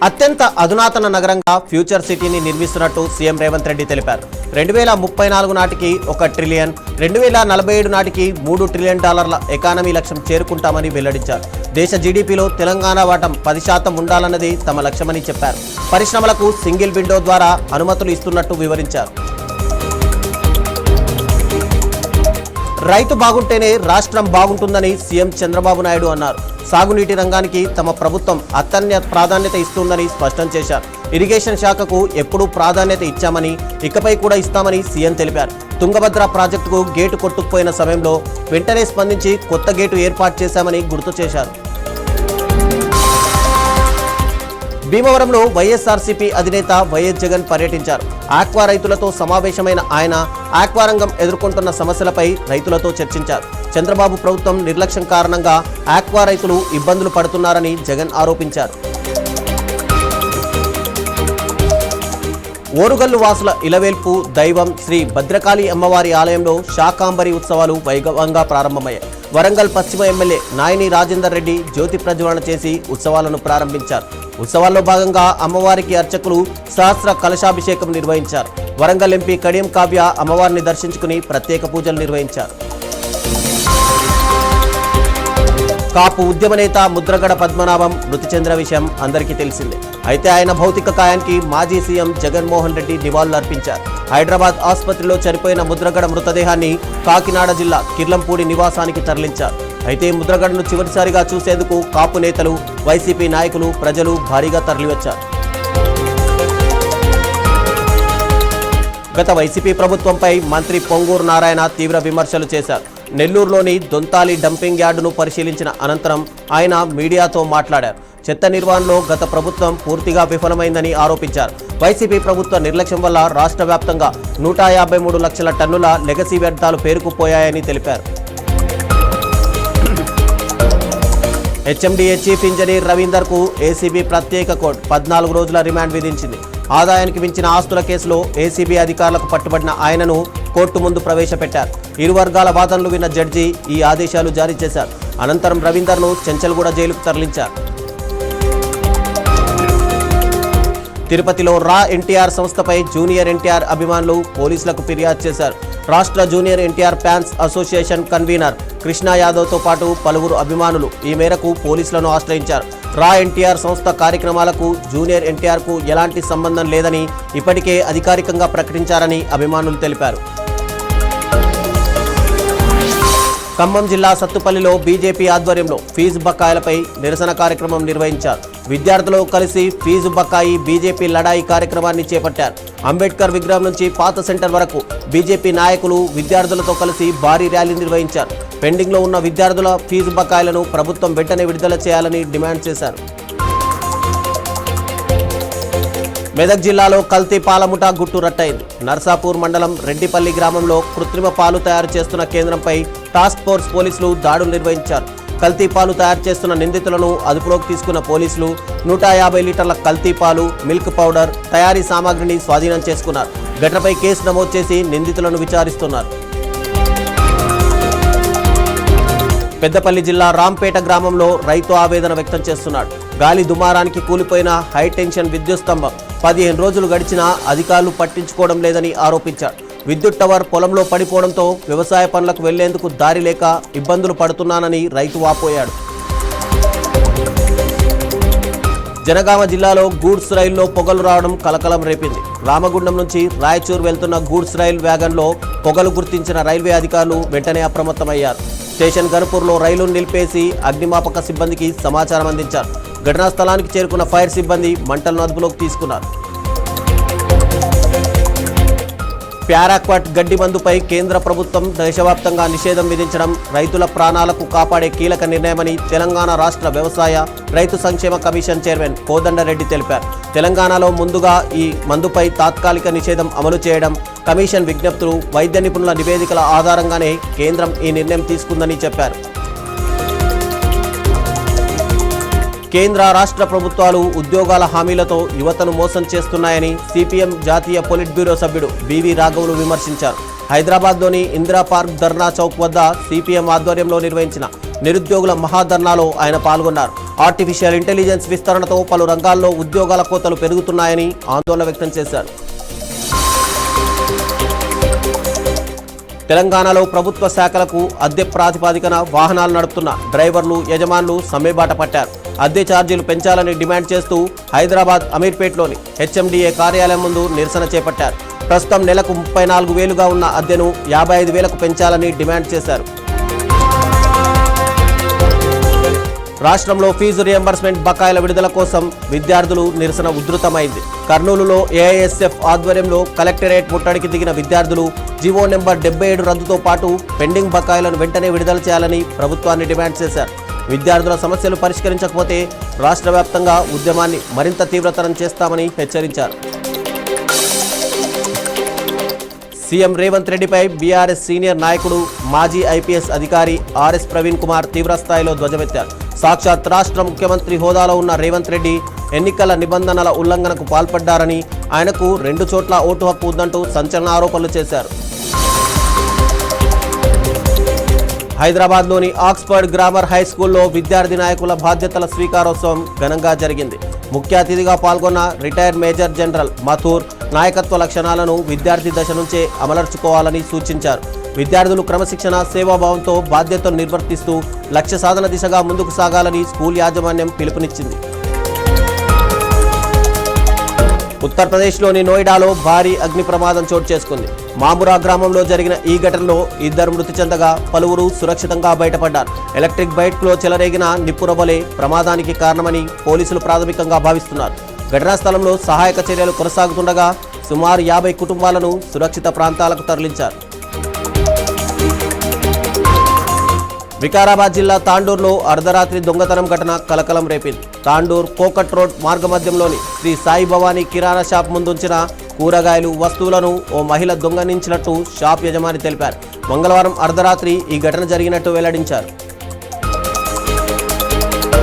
అత్యంత అధునాతన నగరంగా ఫ్యూచర్ సిటీని నిర్మిస్తున్నట్టు సీఎం రేవంత్ రెడ్డి తెలిపారు. 2034 నాటికి 1 ట్రిలియన్, 2047 నాటికి $3 ట్రిలియన్ ఎకానమీ లక్ష్యం చేరుకుంటామని వెల్లడించారు. దేశ జీడీపీలో తెలంగాణ వాటం 10% ఉండాలన్నది తమ లక్ష్యమని చెప్పారు. పరిశ్రమలకు సింగిల్ విండో ద్వారా అనుమతులు ఇస్తున్నట్టు వివరించారు. రైతు బాగుంటేనే రాష్ట్రం బాగుంటుందని సీఎం చంద్రబాబు నాయుడు అన్నారు. సాగునీటి రంగానికి తమ ప్రభుత్వం అత్యధిక ప్రాధాన్యత ఇస్తుందని స్పష్టం చేశారు. ఇరిగేషన్ శాఖకు ఎప్పుడూ ప్రాధాన్యత ఇచ్చామని, ఇకపై కూడా ఇస్తామని సీఎం తెలిపారు. తుంగభద్ర ప్రాజెక్టుకు గేటు కొట్టుకుపోయిన సమయంలో వెంటనే స్పందించి కొత్త గేటు ఏర్పాటు చేశామని గుర్తు చేశారు. భీమవరంలో వైఎస్ఆర్సీపీ అధినేత వైఎస్ జగన్ పర్యటించారు. ఆక్వా రైతులతో సమావేశమైన ఆయన ఆక్వా రంగం ఎదుర్కొంటున్న సమస్యలపై రైతులతో చర్చించారు. చంద్రబాబు ప్రభుత్వం నిర్లక్ష్యం కారణంగా ఆక్వా రైతులు ఇబ్బందులు పడుతున్నారని జగన్ ఆరోపించారు. ఓరుగల్లు వాసుల ఇలవేల్పు దైవం శ్రీ భద్రకాళి అమ్మవారి ఆలయంలో శాకాంబరి ఉత్సవాలు వైభవంగా ప్రారంభమయ్యాయి. వరంగల్ పశ్చిమ ఎమ్మెల్యే నాయని రాజేందర్ రెడ్డి జ్యోతి ప్రజ్వలన చేసి ఉత్సవాలను ప్రారంభించారు. ఉత్సవాల్లో భాగంగా అమ్మవారికి అర్చకులు సహస్ర కలశాభిషేకం నిర్వహించారు. వరంగల్ ఎంపీ కడియం కావ్య అమ్మవారిని దర్శించుకుని ప్రత్యేక పూజలు నిర్వహించారు. కాపు ఉద్యమ నేత ముద్రగడ పద్మనాభం మృతి చెందిన విషయం అందరికీ తెలిసిందే. అయితే ఆయన భౌతిక కాయానికి మాజీ సీఎం జగన్మోహన్ రెడ్డి నివాళులర్పించారు. హైదరాబాద్ ఆసుపత్రిలో చనిపోయిన ముద్రగడ మృతదేహాన్ని కాకినాడ జిల్లా కిర్లంపూడి నివాసానికి తరలించారు. అయితే ముద్రగడను చివరిసారిగా చూసేందుకు కాపు నేతలు, వైసీపీ నాయకులు, ప్రజలు భారీగా తరలివచ్చారు. గత వైసీపీ ప్రభుత్వంపై మంత్రి పొంగూరు నారాయణ తీవ్ర విమర్శలు చేశారు. నెల్లూరులోని దొంతాలి డంపింగ్ యార్డును పరిశీలించిన అనంతరం ఆయన మీడియాతో మాట్లాడారు. చెత్త నిర్వహణలో గత ప్రభుత్వం పూర్తిగా విఫలమైందని ఆరోపించారు. వైసీపీ ప్రభుత్వ నిర్లక్ష్యం వల్ల రాష్ట్ర వ్యాప్తంగా 153 లక్షల టన్నుల లెగసీ వ్యర్థాలు పేరుకుపోయాయని తెలిపారు. హెచ్ఎండిఏ చీఫ్ ఇంజనీర్ రవీందర్కు ఏసీబీ ప్రత్యేక కోర్టు 14 రోజుల రిమాండ్ విధించింది. ఆదాయానికి మించిన ఆస్తుల కేసులో ఏసీబీ అధికారులకు పట్టుబడిన ఆయనను కోర్టు ముందు ప్రవేశపెట్టారు. ఇరు వర్గాల వాదనలు విన్న జడ్జి ఈ ఆదేశాలు జారీ చేశారు. అనంతరం రవీందర్ను చెంచల్గూడ జైలుకు తరలించారు. తిరుపతిలో రా ఎన్టీఆర్ సంస్థపై జూనియర్ ఎన్టీఆర్ అభిమానులు పోలీసులకు ఫిర్యాదు చేశారు. రాష్ట్ర junior NTR fans association convener Krishna యాదవ్తో పాటు పలువురు అభిమానులు ఈ మేరకు పోలీసులను ఆశ్రయించారు. రా ఎన్టీఆర్ సంస్థ కార్యక్రమాలకు జూనియర్ ఎన్టీఆర్కు ఎలాంటి సంబంధం లేదని ఇప్పటికే అధికారికంగా ప్రకటించారని అభిమానులు తెలిపారు. ఖమ్మం జిల్లా సత్తుపల్లిలో బీజేపీ ఆధ్వర్యంలో ఫీజు బకాయిలపై నిరసన కార్యక్రమం నిర్వహించారు. విద్యార్థులు కలిసి ఫీజు బకాయి బీజేపీ లడాయి కార్యక్రమాన్ని చేపట్టారు. అంబేద్కర్ విగ్రహం నుంచి పాత సెంటర్ వరకు బీజేపీ నాయకులు విద్యార్థులతో కలిసి భారీ ర్యాలీ నిర్వహించారు. పెండింగ్లో ఉన్న విద్యార్థుల ఫీజు బకాయిలను ప్రభుత్వం వెంటనే విడుదల చేయాలని డిమాండ్ చేశారు. మెదక్ జిల్లాలో కల్తీ పాల ముఠా గుట్టు రట్టయింది. నర్సాపూర్ మండలం రెడ్డిపల్లి గ్రామంలో కృత్రిమ పాలు తయారు చేస్తున్న కేంద్రంపై టాస్క్ ఫోర్స్ పోలీసులు దాడులు నిర్వహించారు. కల్తీ పాలు తయారు చేస్తున్న నిందితులను అదుపులోకి తీసుకున్న పోలీసులు 150 లీటర్ల కల్తీ పాలు, మిల్క్ పౌడర్, తయారీ సామాగ్రిని స్వాధీనం చేసుకున్నారు. ఘటనపై కేసు నమోదు చేసి నిందితులను విచారిస్తున్నారు. పెద్దపల్లి జిల్లా రాంపేట గ్రామంలో రైతు ఆవేదన వ్యక్తం చేస్తున్నాడు. గాలి దుమారానికి కూలిపోయిన హైటెన్షన్ విద్యుత్ స్తంభం 15 రోజులు గడిచినా అధికారులు పట్టించుకోవడం లేదని ఆరోపించారు. విద్యుత్ టవర్ పొలంలో పడిపోవడంతో వ్యవసాయ పనులకు వెళ్లేందుకు దారి లేక ఇబ్బందులు పడుతున్నానని రైతు వాపోయాడు. జనగామ జిల్లాలో గూడ్స్ రైల్లో పొగలు రావడం కలకలం రేపింది. రామగుండం నుంచి రాయచూర్ వెళ్తున్న గూడ్స్ రైల్ వ్యాగన్లో పొగలు గుర్తించిన రైల్వే అధికారులు వెంటనే అప్రమత్తమయ్యారు. స్టేషన్ గన్పూర్లో రైలును నిలిపేసి అగ్నిమాపక సిబ్బందికి సమాచారం అందించారు. ఘటనా స్థలానికి చేరుకున్న ఫైర్ సిబ్బంది మంటలను అదుపులోకి తీసుకున్నారు. ప్యారాక్వాట్ గడ్డి మందుపై కేంద్ర ప్రభుత్వం దేశవ్యాప్తంగా నిషేధం విధించడం రైతుల ప్రాణాలకు కాపాడే కీలక నిర్ణయమని తెలంగాణ రాష్ట్ర వ్యవసాయ రైతు సంక్షేమ కమిషన్ చైర్మన్ కోదండరెడ్డి తెలిపారు. తెలంగాణలో ముందుగా ఈ మందుపై తాత్కాలిక నిషేధం అమలు చేయడం, కమిషన్ విజ్ఞప్తులు, వైద్య నిపుణుల నివేదికల ఆధారంగానే కేంద్రం ఈ నిర్ణయం తీసుకుందని చెప్పారు. కేంద్ర రాష్ట్ర ప్రభుత్వాలు ఉద్యోగాల హామీలతో యువతను మోసం చేస్తున్నాయని సిపిఎం జాతీయ పొలిట్ బ్యూరో సభ్యుడు బివి రాఘవులు విమర్శించారు. హైదరాబాద్లోని ఇందిరా పార్క్ ధర్నా చౌక్ వద్ద సిపిఎం ఆధ్వర్యంలో నిర్వహించిన నిరుద్యోగుల మహాధర్నాలో ఆయన పాల్గొన్నారు. ఆర్టిఫిషియల్ ఇంటెలిజెన్స్ విస్తరణతో పలు రంగాల్లో ఉద్యోగాల కోతలు పెరుగుతున్నాయని ఆందోళన వ్యక్తం చేశారు. తెలంగాణలో ప్రభుత్వ శాఖలకు అద్దె ప్రాతిపదికన వాహనాలు నడుపుతున్న డ్రైవర్లు, యజమానులు సమ్మెబాట పట్టారు. అద్దె ఛార్జీలు పెంచాలని డిమాండ్ చేస్తూ హైదరాబాద్ అమీర్పేట్లోని హెచ్ఎండిఏ కార్యాలయం ముందు నిరసన చేపట్టారు. ప్రస్తుతం నెలకు 34,000గా ఉన్న అద్దెను 55,000కు పెంచాలని డిమాండ్ చేశారు. రాష్ట్రంలో ఫీజు రియంబర్స్మెంట్ బకాయిల విడుదల కోసం విద్యార్థులు నిరసన ఉధృతమైంది. కర్నూలులో ఏఐఎస్ఎఫ్ ఆధ్వర్యంలో కలెక్టరేట్ ముట్టడికి దిగిన విద్యార్థులు జీవో నెంబర్ 77 రద్దుతో పాటు పెండింగ్ బకాయిలను వెంటనే విడుదల చేయాలని ప్రభుత్వాన్ని డిమాండ్ చేశారు. విద్యార్థుల సమస్యలు పరిష్కరించకపోతే రాష్ట్ర వ్యాప్తంగా ఉద్యమాన్ని మరింత తీవ్రతరం చేస్తామని హెచ్చరించారు. సీఎం రేవంత్ రెడ్డిపై బీఆర్ఎస్ సీనియర్ నాయకుడు మాజీ ఐపీఎస్ అధికారి ఆర్ఎస్ ప్రవీణ్ కుమార్ తీవ్రస్థాయిలో ధ్వజమెత్తారు. సాక్షాత్ రాష్ట్ర ముఖ్యమంత్రి హోదాలో ఉన్న రేవంత్ రెడ్డి ఎన్నికల నిబంధనల ఉల్లంఘనకు పాల్పడ్డారని, ఆయనకు 2 చోట్ల ఓటు హక్కు ఉందంటూ సంచలన ఆరోపణలు చేశారు. హైదరాబాద్లోని ఆక్స్ఫర్డ్ గ్రామర్ హై స్కూల్లో విద్యార్థి నాయకుల బాధ్యతల స్వీకారోత్సవం ఘనంగా జరిగింది. ముఖ్య అతిథిగా పాల్గొన్న రిటైర్డ్ మేజర్ జనరల్ మథూర్ నాయకత్వ లక్షణాలను విద్యార్థి దశ నుంచే అమలర్చుకోవాలని సూచించారు. విద్యార్థులు క్రమశిక్షణ, సేవాభావంతో బాధ్యతలు నిర్వర్తిస్తూ లక్ష్య సాధన దిశగా ముందుకు సాగాలని స్కూల్ యాజమాన్యం పిలుపునిచ్చింది. ఉత్తరప్రదేశ్లోని నోయిడాలో భారీ అగ్ని ప్రమాదం చోటు చేసుకుంది. మామురా గ్రామంలో జరిగిన ఈ ఘటనలో 2 మృతి చెందగా పలువురు సురక్షితంగా బయటపడ్డారు. ఎలక్ట్రిక్ బైక్లో చెలరేగిన నిప్పురవ్వలే ప్రమాదానికి కారణమని పోలీసులు ప్రాథమికంగా భావిస్తున్నారు. ఘటనా స్థలంలో సహాయక చర్యలు కొనసాగుతుండగా సుమారు 50 కుటుంబాలను సురక్షిత ప్రాంతాలకు తరలించారు. వికారాబాద్ జిల్లా తాండూరులో అర్ధరాత్రి దొంగతనం ఘటన కలకలం రేపింది. తాండూర్ కోకట్ రోడ్ మార్గమధ్యంలోని శ్రీ సాయి భవానీ కిరాణా షాప్ ముందుంచిన కూరగాయలు, వస్తువులను ఓ మహిళ దొంగలించినట్టు షాప్ యజమాని తెలిపారు. మంగళవారం అర్ధరాత్రి ఈ ఘటన జరిగినట్టు వెల్లడించారు.